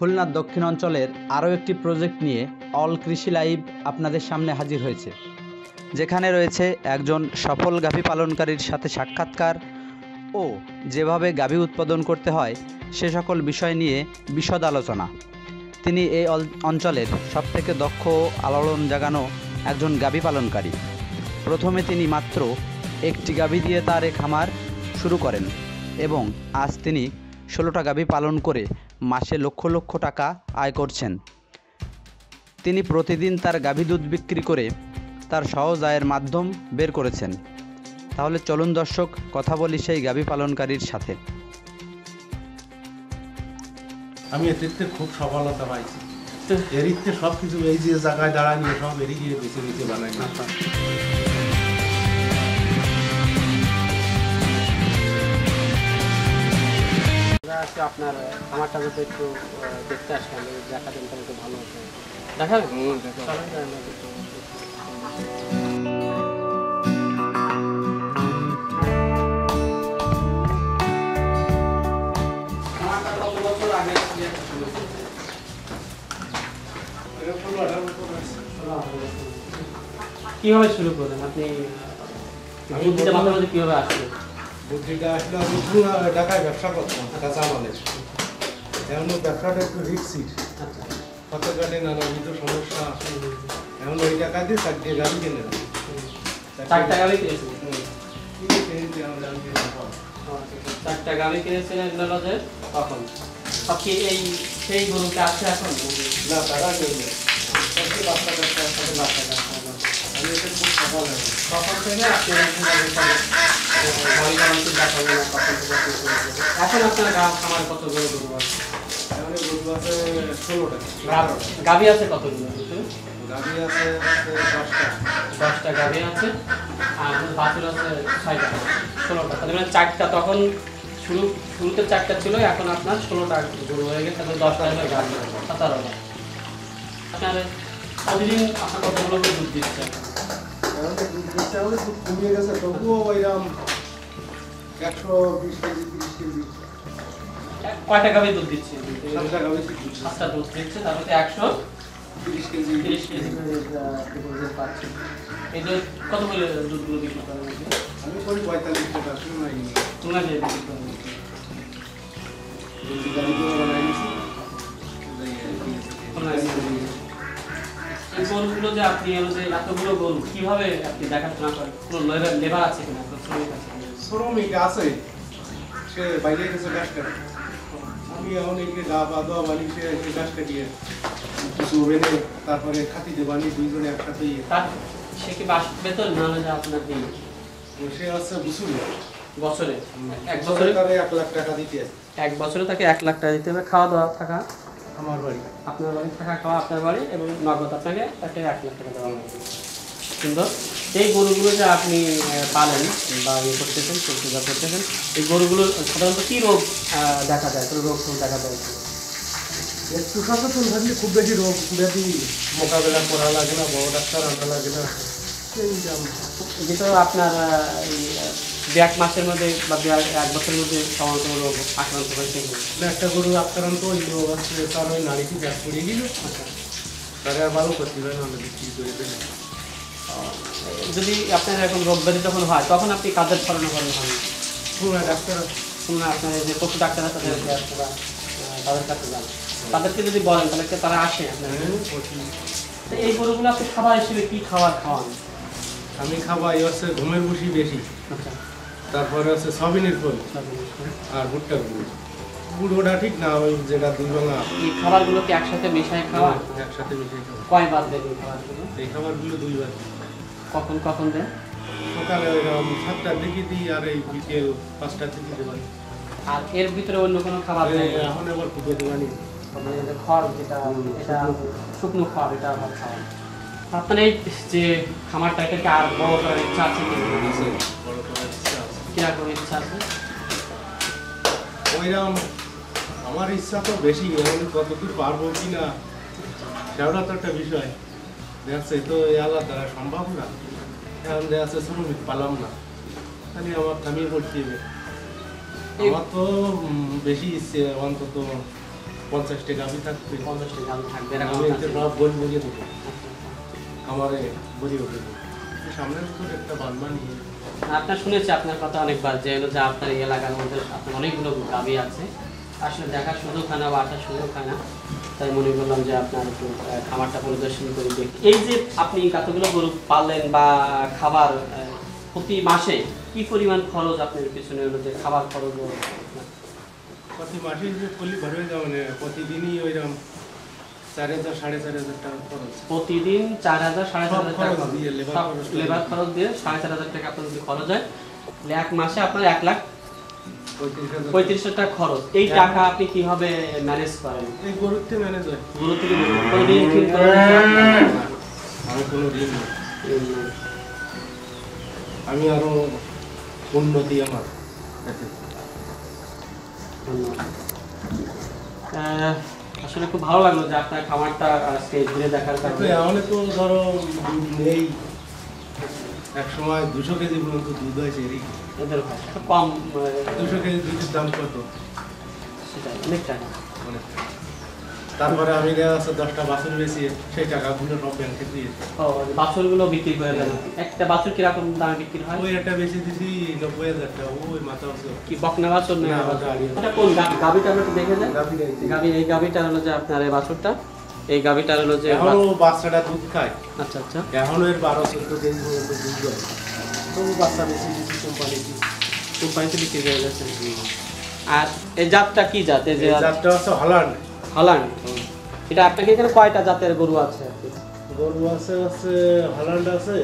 খুলনার দক্ষিণ অঞ্চলের আরও একটি প্রজেক্ট নিয়ে অল কৃষি লাইভ আপনাদের সামনে হাজির হয়েছে, যেখানে রয়েছে একজন সফল গাভী পালনকারীর সাথে সাক্ষাৎকার ও যেভাবে গাভী উৎপাদন করতে হয় সে সকল বিষয় নিয়ে বিশদ আলোচনা। তিনি এই অঞ্চলের সবথেকে দক্ষ ও আলোড়ন জাগানো একজন গাভী পালনকারী। প্রথমে তিনি মাত্র একটি গাভী দিয়ে তার এই খামার শুরু করেন এবং আজ তিনি 16টা গাভী পালন করে মাসে লক্ষ লক্ষ টাকা আয় করছেন। তিনি প্রতিদিন তার গাভী দুধ বিক্রি করে তার সহজ আয়ের মাধ্যম বের করেছেন। তাহলে চলুন দর্শক, কথা বলি সেই গাভী পালনকারীর সাথে। আমি এতে খুব সফলতা পাইছি। এরিতে সব কিছু এই যে জায়গায় দাঁড়া নিয়ে সব এরি গিয়ে বেছে বেছে বানাই। আপনার খামারটা যদি একটু দেখতে আসলাম, দেখাতেন তাহলে একটু ভালো হতো। দেখাবেন? কিভাবে শুরু করেন আপনি? বুদ্ধিটা মাথার মধ্যে কিভাবে আসছে? বুদ্ধিটা আসলে আমি পুরো ঢাকায় ব্যবসা করতাম কাঁচামালের। এখন ব্যবসাটা একটু রিস্কি, কত গাড়ি নানাবিধ সমস্যা। এখন ওই টাকা দিয়ে 4টা গাড়ি কিনে নেব। 4টা গাড়ি কিনেছেন? 4টা গাড়ি কিনেছিলেন লজে তখন? সব কি এই সেই গরুটা আছে এখন? না, তারা কেউ নেই। আমি এটা খুব সফল হয়েছি তখন থেকে। আপনি এখন আপনার খামার কত গরু আছে? এখন গরু আছে 16টা। গাভী আছে কতগুলো? গাড়ি আছে 10টা গাভী আছে আর বাছুর আছে 6টা, 16টা। তাহলে মানে 4টা তখন শুরুতে 4টা ছিল, এখন আপনার 16টা গরু হয়ে গেছে। তাহলে 10টা গাভী, 17টা। আপনার প্রতিদিন আপনার কতগুলো দুধ দিচ্ছে? এখন দুধ দিচ্ছে, আমাদের দুধ কমিয়ে গেছে, তবুও ওইরকম 120 কেজি 30 কেজি। কয়টা গাভী দুধ দিচ্ছে? 7টা গাভী 7টা দুধ দিচ্ছে, তারপরে 130 কেজি 30 কেজি দুধ পাচ্ছে। এই দুধ কত করে দুধগুলো বিক্রি করেন? আমি করি 45 টাকা। তোমরা যে বিক্রি করেন এই গরুগুলো যে আপনি এতগুলো গরু কিভাবে আপনি দেখাশোনা করেন? কোনো লেবার আছে কিনা? শ্রমিক আছে, সে বাইরে গেছে গাছ কাটে। আমি এখন এদিকে গা পা দেওয়া বানি, সে গাছ কাটিয়ে কিছু বেঁধে তারপরে খাতিতে বানি, দুইজনে একসাথে। সে কি বাস বেতন না যে আপনার দিন? সে আছে বছরে 1 বছরে তারে 1 লাখ টাকা দিতে। 1 বছরে তাকে 1 লাখ টাকা দিতে হবে, খাওয়া দাওয়া থাকা আমার বাড়ি, আপনার বাড়ি, থাকা খাওয়া আপনার বাড়ি, এবং নগদ আপনাকে তাকে 1 লাখ টাকা দেওয়া হবে। কিন্তু এই গরুগুলো যে আপনি পালেন বা ইয়ে করতেছেন, পরিচর্যা করতেছেন, এই গরুগুলো সাধারণত কী রোগ দেখা যায়? কোনো রোগ দেখা যায়? একটু সচেতন থাকলে খুব বেশি রোগ ব্যাধি মোকাবেলা করা লাগে না, বড় ডাক্তার আনা লাগে না। যেটা আপনার এই 1 মাসের মধ্যে বা 1 বছরের মধ্যে সাধারণত রোগ আক্রান্ত হয়েছে? একটা গরু আক্রান্ত ওই রোগ আছে, তার ওই নাড়িটি ব্যাস পড়ে গেল, তাকে আর ভালো করতে পারে না, বিক্রি করে দেবে। যদি আপনার এরকম রোগ ব্যাধি যখন হয় তখন আপনি কাদের ছড়ানো করেন? ডাক্তার আপনার যে পশু ডাক্তার আছে তাদের কাছে যান, তাদেরকে যদি বলেন তাহলে তারা আসে আপনার? এই গরুগুলো আপনি খাবার হিসেবে কি খাবার খাওয়ান? আমি খাওয়াই হচ্ছে ঘুমের ভুসি বেশি, তারপরে হচ্ছে সয়াবিনের খোল আর ভুট্টার গুঁড়ো। গুঁড়োটা ঠিক না, ওই যেটা 2 ভাঙা। এই খাবারগুলো কি একসাথে মেশায় খাওয়া? একসাথে মিশিয়ে খাওয়া। কয়বার দেন এই খাবারগুলো? এই খাবারগুলো 2 বার। কখন কখন দেন? সকালে ওইরকম 7টার দিকে দিই, আর এই বিকেল 5টার দিকে দিতে পারি। আর এর ভিতরে অন্য কোনো খাবার দেন? এখন আবার ফুটে দেবানি, মানে খড়, যেটা এটা শুকনো খড়, এটা আবার খাওয়া। আপনার এই যে খামারটা, এটাকে আর বড় করার ইচ্ছা আছে কি? বড় করার ইচ্ছা আছে। কিরকম ইচ্ছা আছে? ওইরকম আমার ইচ্ছা তো বেশি, এখন কতদূর পারবো কি না সেটা তো একটা বিষয়। দেখছে তো এই আল্লাহ দ্বারা সম্ভব না। এখন দেখা শ্রমিক পালাম না, খালি আমার থামিয়ে পড়তে হবে। আমার তো বেশি ইচ্ছে অন্তত 50টা গাভী থাকবে, 50টা গাভী থাকবে এরকম আমি আছে। সব বল বলিয়ে দেবো আচ্ছা, খামারে বলিয়ে দেবো। সামনের ভিতরে একটা বানবা নিয়ে আচ্ছা। আপনার শুনেছি আপনার কথা অনেকবার যে হলো যে আপনার এই এলাকার মধ্যে আপনার অনেকগুলো গাভী আছে, আসলে দেখার সুযোগ হয় না বা আসার সুযোগ হয় না, তাই মনে করলাম যে আপনার একটু খামারটা পরিদর্শন করে দেখি। এই যে আপনি কতগুলো গরু পাললেন বা খাবার প্রতি মাসে কি পরিমাণ খরচ আপনার পিছনে হলো যে খাবার খরচ প্রতি মাসে যে পল্লী ভরে যাও মানে প্রতিদিনই ওইরকম 4,000 4,500 টাকা খরচ। প্রতিদিন 4,000 4,500 টাকা খরচ দিয়ে, লেবার খরচ দিয়ে। লেবার খরচ দিয়ে 4,500 টাকা আপনার যদি খরচ হয় তাহলে এক মাসে আপনার 1,35,000 টাকা খরচ। এই টাকা আপনি কিভাবে ম্যানেজ করেন? এই গরুতে ম্যানেজ হয়। গরু থেকে কোনো ঋণ ফিন করেন? আমি কোনো ঋণ নেই। আমি আরো উন্নতি আমার এতে। আসলে খুব ভালো লাগলো যে আপনার খামারটা আজকে ঘুরে দেখার তো কারণে। এমন তো ধরো দুধ নেই, এক সময় 200 কেজি পর্যন্ত দুধ হয়েছে এরই। এদের ভাই একটু কম 200 কেজি দুধের দাম কত? সেটাই অনেক টাকা। অনেক। তারপরে আমি দেখা যাচ্ছে 10টা বাছুর বেশি সেই টাকাগুলো সব ব্যাংকে দিয়ে ও বাছুরগুলো বিক্রি করে দেন? একটা বাছুর কিরকম দামে বিক্রি হয়? ওই একটা বেশি দিছি 90,000 টাকা। ওই মাথা আছে কি বকনা বাছুর না? না, গাড়ি। এটা কোন গাবিটা আমরা একটু দেখে যাই। গাভী গাইছি। গাবি, এই গাবিটা হলো যে আপনার এই বাছুরটা, এই গাবিটা হলো যে এখনো বাচ্চাটা দুধ খায়, আচ্ছা আচ্ছা। এখনো এর 12-14 কেজি পর্যন্ত দুধ হয়। তবু বাচ্চা বেশি দিছি কোম্পানি কি কোম্পানিতে বিক্রি করে যাচ্ছে। আর এই জাতটা কি জাত? এই যে এই জাতটা হচ্ছে হল্যান্ড। হল্যান্ড। এটা আপনাকে এখানে কয়টা জাতের গরু আছে আর কি? গরু আছে হচ্ছে হল্যান্ড আছে,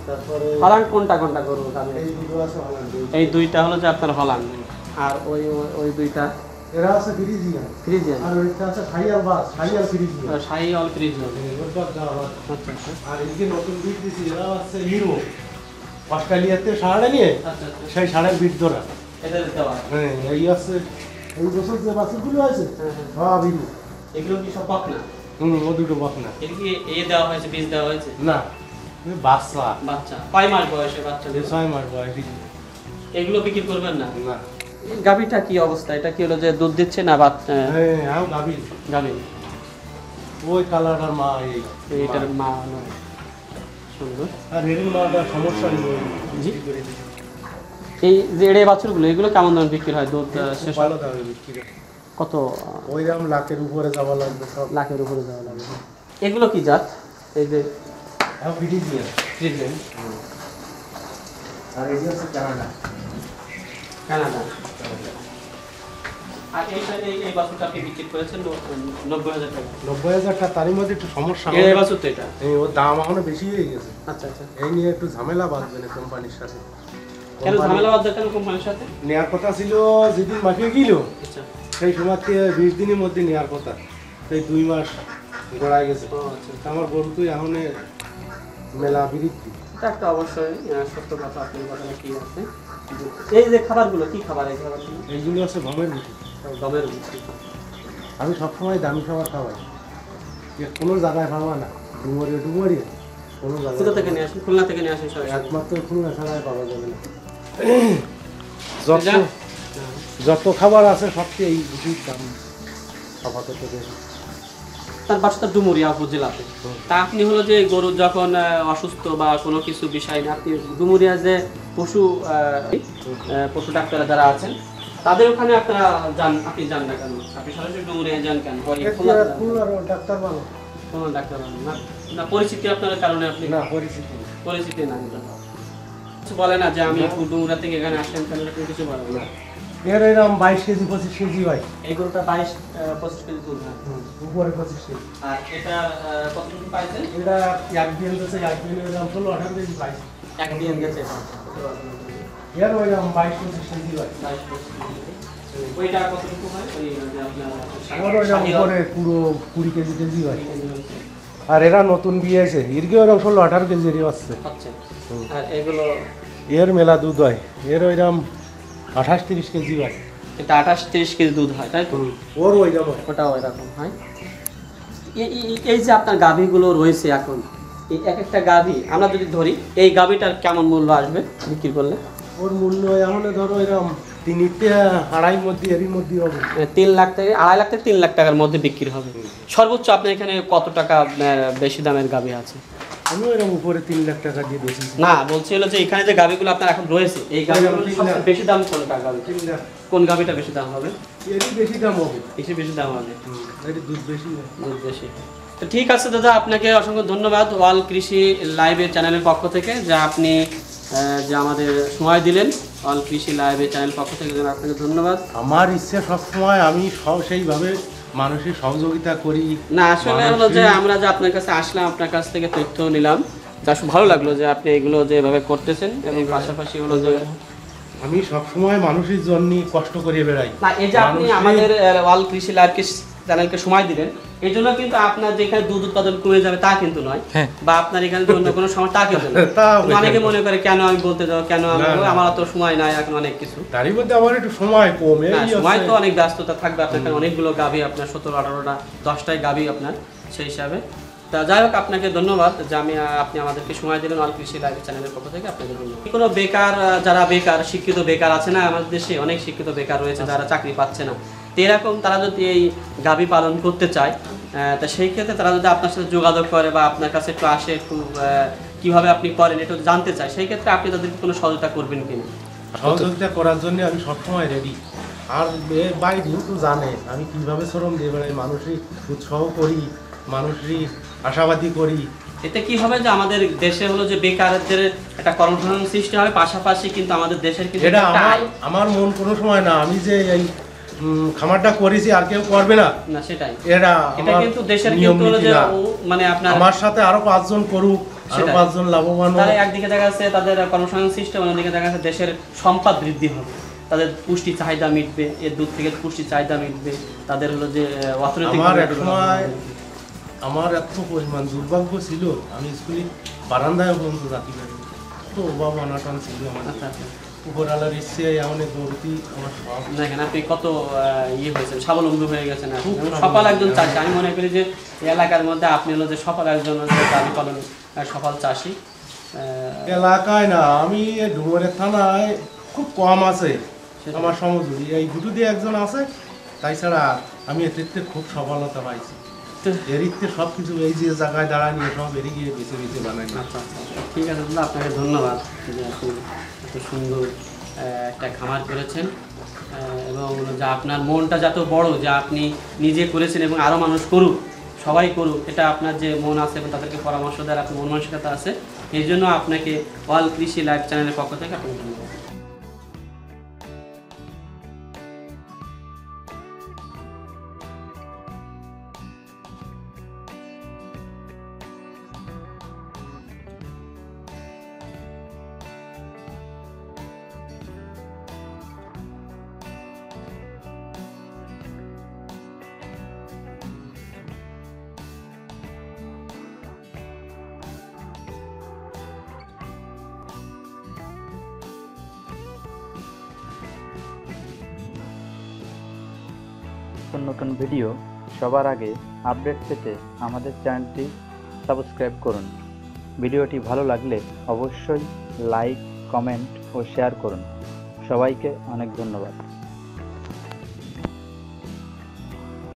তারপরে হল্যান্ড কোনটা কোনটা গরু গাবি? এই দুটো আছে হল্যান্ড। এই দুইটা হলো যে আপনার হল্যান্ড, আর ওই ওই দুইটা এরা আছে ফ্রিজিয়ান, ফ্রিজিয়ান। আর ওইটা আছে খাইয়াল বাস, খাইয়াল ফ্রিজিয়ান। শাহি অল ফ্রিজিয়ান। ওটা দেওয়া হয়। আচ্ছা আচ্ছা আর এদিকে নতুন বিট দিছি, এরা আছে হিরো, অস্ট্রেলিয়াতে সাড়ে নিয়ে আচ্ছা আচ্ছা। সেই সাড়ে বিট ধরা। এটা দিতে হয়। হ্যাঁ, এই আছে এই বছর যে বাছুরগুলো আছে হ্যাঁ, হ্যাঁ। সব হিরো। এগুলো কি সব বক না? ও দুটো বক না। এর কি দেওয়া হয়েছে, বীজ দেওয়া হয়েছে? না, ওই বাচ্চা বাচ্চা কয় মাস বয়সে বাচ্চা? 6 মাস বয়স। এগুলো বিক্রি করবেন না? না, গাবিটা কি অবস্থা? এটা কি হলো যে দুধ দিচ্ছে না বাচ্চা? হ্যাঁ গাভী। গাবি ওই কালারটার মা এই এইটার মা হলো সুন্দর। আর এর মাটা সমস্যা নেই। জি। এই যে এড়ে বাছুরগুলো এগুলো কেমন দামে বিক্রি হয়? দুধ শেষ ভালো দামে বিক্রি করে। কত? ওইরকম লাখের উপরে যাওয়া লাগবে সব। লাখের উপরে যাওয়া লাগবে। এগুলো কি জাত? এই যে হ্যাঁ, ফ্রিজিয়ান। ফ্রিজিয়ান। আর এই যে হচ্ছে কানাডা। কানাডা। আর এই বাছুরটা আপনি বিক্রি করেছেন 90,000 টাকা। 90,000 টাকা। তারই মধ্যে একটু সমস্যা এই বাছুর তো এটা। এই ওর দাম এখনো বেশি হয়ে গেছে। আচ্ছা আচ্ছা। এই নিয়ে একটু ঝামেলা বাঁধবে না কোম্পানির সাথে। কেন ঝামেলা বাঁধবে কেন কোম্পানির সাথে? নেওয়ার কথা ছিল যেদিন মাখিয়ে গেল আচ্ছা। সেই সময় থেকে 20 দিনের মধ্যে নেওয়ার কথা, সেই 2 মাস গড়ায় গেছে। ও আচ্ছা। আমার গরু তো এখন মেলা বিরক্তি। এটা একটা অবশ্যই সত্য কথা, আপনার কথাটা কি আছে। এই যে খাবারগুলো কি খাবার? এই খাবারগুলো এইগুলো আছে গমের রুটি। গমের রুটি। আমি সবসময় দামি খাবার খাওয়াই, যে কোনো জায়গায় পাওয়া না। ডুমুরিয়ে কোনো কোথা জায়গায় থেকে নিয়ে আসেন? খুলনা থেকে নিয়ে আসেন সবাই? একমাত্র খুলনা ছাড়াই পাওয়া যাবে না। যত খাবার আছে সবচেয়ে এই রুটির দাম আপাতত বেশি। তার বাসাটা ডুমুরিয়া উপজেলাতে। তা আপনি হলো যে গরু যখন অসুস্থ বা কোনো কিছু বিষয় না, আপনি ডুমুরিয়া যে পশু ডাক্তার যারা আছেন তাদের ওখানে আপনারা যান, আপনি যান না কেন? আপনি সরাসরি ডুমুরিয়া যান কেন? খুলনার ডাক্তার ভালো কোনো ডাক্তার আনেন না? না পরিচিতি আপনার কারণে আপনি? না, পরিচিতি পরিচিতি না। কিছু বলে না যে আমি ডুমুরিয়া থেকে এখানে আসলেন কেন? আপনি কিছু বলেন না? এর এরকম 22 কেজি 25 কেজি হয়। এই গরুটা 22-25 কেজি দুধ হয়। উপরে 25 কেজি। আর এটা কতটুকু পাইছেন? এটা এক বিয়ান আছে, এক বিয়ানের দাম 16-18 কেজি পাইছে। এক দিয়ে গেছে। এর ওইরকম 22-25 কেজি হয়। ওইটা কতটুকু হয়? ওই যে আমার ওইরকম আপনার উপরে পুরো 20 কেজি কেজি হয়। আর এরা নতুন বিয়ে আছে, এরকে ওইরকম 16-18 কেজি আসছে। হচ্ছে। আর এগুলো এর মেলা দুধ হয়, এর ওইরকম 28-30 কেজি হয়। এটা 28-30 কেজি দুধ হয়, তাই তো? ওর ওইরকম হয়। ওটাও এরকম হয়। এই যে আপনার গাভীগুলো রয়েছে এখন, এই এক একটা গাভী আমরা যদি ধরি, এই গাভীটার কেমন মূল্য আসবে বিক্রি করলে? ওর মূল্য এখন ধরো এরকম তিনটা আড়াই মধ্যে এরই মধ্যে হবে। 3 লাখ থেকে 2.5 লাখ থেকে 3 লাখ টাকার মধ্যে বিক্রি হবে। সর্বোচ্চ আপনার এখানে কত টাকা বেশি দামের গাভী আছে? আমি এরকম উপরে 3 লাখ টাকা দিয়ে বেশিছি। না, বলছি হলো যে এখানে যে গাভীগুলো আপনার এখন রয়েছে এই গাভীগুলো সবচেয়ে বেশি দাম কোনটা গাভী? 3 লাখ। কোন গাভীটা বেশি দাম হবে? এরই বেশি দাম হবে। এসে বেশি দাম হবে, এর দুধ বেশি হয়। দুধ বেশি। তো ঠিক আছে দাদা, আপনাকে অসংখ্য ধন্যবাদ ওয়াল কৃষি লাইভের চ্যানেলের পক্ষ থেকে, যা আপনি যে আমাদের সময় দিলেন ওয়াল কৃষি লাইভের চ্যানেল পক্ষ থেকে, আপনাকে ধন্যবাদ। আমার ইচ্ছে সবসময় আমি সেইভাবে মানুষের সহযোগিতা করি। না, আসলে হলো যে আমরা যে আপনার কাছে আসলাম, আপনার কাছ থেকে তথ্য নিলাম, যা ভালো লাগলো যে আপনি এগুলো যেভাবে করতেছেন, এবং পাশাপাশি হলো যে আমি সবসময় মানুষের জন্য কষ্ট করে বেড়াই। না, এই যে আপনি আমাদের ওয়াল কৃষি লাইভ চ্যানেলকে সময় দিলেন, এই জন্য কিন্তু আপনার যেখানে দুধ উৎপাদন কমে যাবে তা কিন্তু নয়, বা আপনার এখানে অন্য কোনো সময় তা কিন্তু নয়। অনেকে মনে করে কেন আমি বলতে যাবো, কেন আমার অত সময় নাই, এখন অনেক কিছু তারই মধ্যে আমার একটু সময় কম। সময় তো অনেক ব্যস্ততা থাকবে আপনার, কারণ অনেকগুলো গাভী আপনার 17-18টা 10টাই গাভী আপনার, সেই হিসাবে। তা যাই হোক, আপনাকে ধন্যবাদ যে আপনি আমাদেরকে সময় দিলেন ওয়াল কৃষি লাইভ চ্যানেলের পক্ষ থেকে, আপনাকে ধন্যবাদ। কোনো বেকার, যারা বেকার, শিক্ষিত বেকার আছে না আমাদের দেশে, অনেক শিক্ষিত বেকার রয়েছে যারা চাকরি পাচ্ছে না, তো এরকম তারা যদি এই গাভী পালন করতে চায়, তা সেই ক্ষেত্রে তারা যদি আপনার সাথে যোগাযোগ করে বা আপনার কাছে একটু আসে, একটু কীভাবে আপনি করেন একটু জানতে চায়, সেই ক্ষেত্রে আপনি তাদেরকে কোনো সহযোগিতা করবেন কিনা? সহযোগিতা করার জন্য আমি সবসময় রেডি। আর বাইরেও তো জানে আমি কীভাবে শ্রম দিয়ে বেড়াই, মানুষই উৎসাহ করি, মানুষই আশাবাদী করি। এতে কি হবে যে আমাদের দেশে হলো যে বেকারদের একটা কর্মসংস্থান সৃষ্টি হবে, পাশাপাশি কিন্তু আমাদের দেশের কিন্তু এটা আমার মন কোনো সময় না, আমি যে এই খামারটা করেছি আর কেউ করবে না, না সেটাই, এটা কিন্তু দেশের কিন্তু হলো যে মানে আপনার আমার সাথে আরো 5 জন করুক, আরো 5 জন লাভবান হোক। একদিকে দেখা যাচ্ছে তাদের কর্মসংস্থান সৃষ্টি, অন্যদিকে দেখা যাচ্ছে দেশের সম্পদ বৃদ্ধি হবে, তাদের পুষ্টি চাহিদা মিটবে, এর দুধ থেকে পুষ্টি চাহিদা মিটবে, তাদের হলো যে অর্থনৈতিক। আমার এত পরিমাণ দুর্ভাগ্য ছিল, আমি স্কুলে বারান্দায় পর্যন্ত রাখি পারি, তো অভাব অনাটন ছিল আমার। উপরালার ইচ্ছে অনেক গরুতি আমার সব। দেখেন আপনি কত হয়েছেন, স্বাবলম্বী হয়ে গেছেন, সফল একজন চাষি। আমি মনে করি যে এলাকার মধ্যে আপনি হলো যে সফল একজন গাভী পালন সফল চাষি এলাকায় না, আমি ডুমুরিয়া থানায় খুব কম আছে আমার সমজুরি, এই দুটো দিয়ে একজন আছে, তাই ছাড়া আমি এতে খুব সফলতা পাইছি। এরিতে সব কিছু এই যে জায়গায় দাঁড়ায় নিয়ে সব এড়িয়ে গিয়ে বেছে বেছে বানাই। আচ্ছা, ঠিক আছে দাদা, আপনাকে ধন্যবাদ যে আপনি এত সুন্দর একটা খামার করেছেন, এবং যা আপনার মনটা যত বড়, যা আপনি নিজে করেছেন এবং আরও মানুষ করুক, সবাই করুক, এটা আপনার যে মন আছে এবং তাদেরকে পরামর্শ দেওয়ার আপনার মন মানসিকতা আছে, এই জন্য আপনাকে ওয়াল কৃষি লাইভ চ্যানেলের পক্ষ থেকে আপনাকে ধন্যবাদ। নতুন নতুন ভিডিও সবার আগে আপডেট পেতে আমাদের চ্যানেলটি সাবস্ক্রাইব করুন। ভিডিওটি ভালো লাগলে অবশ্যই লাইক, কমেন্ট ও শেয়ার করুন। সবাইকে অনেক ধন্যবাদ।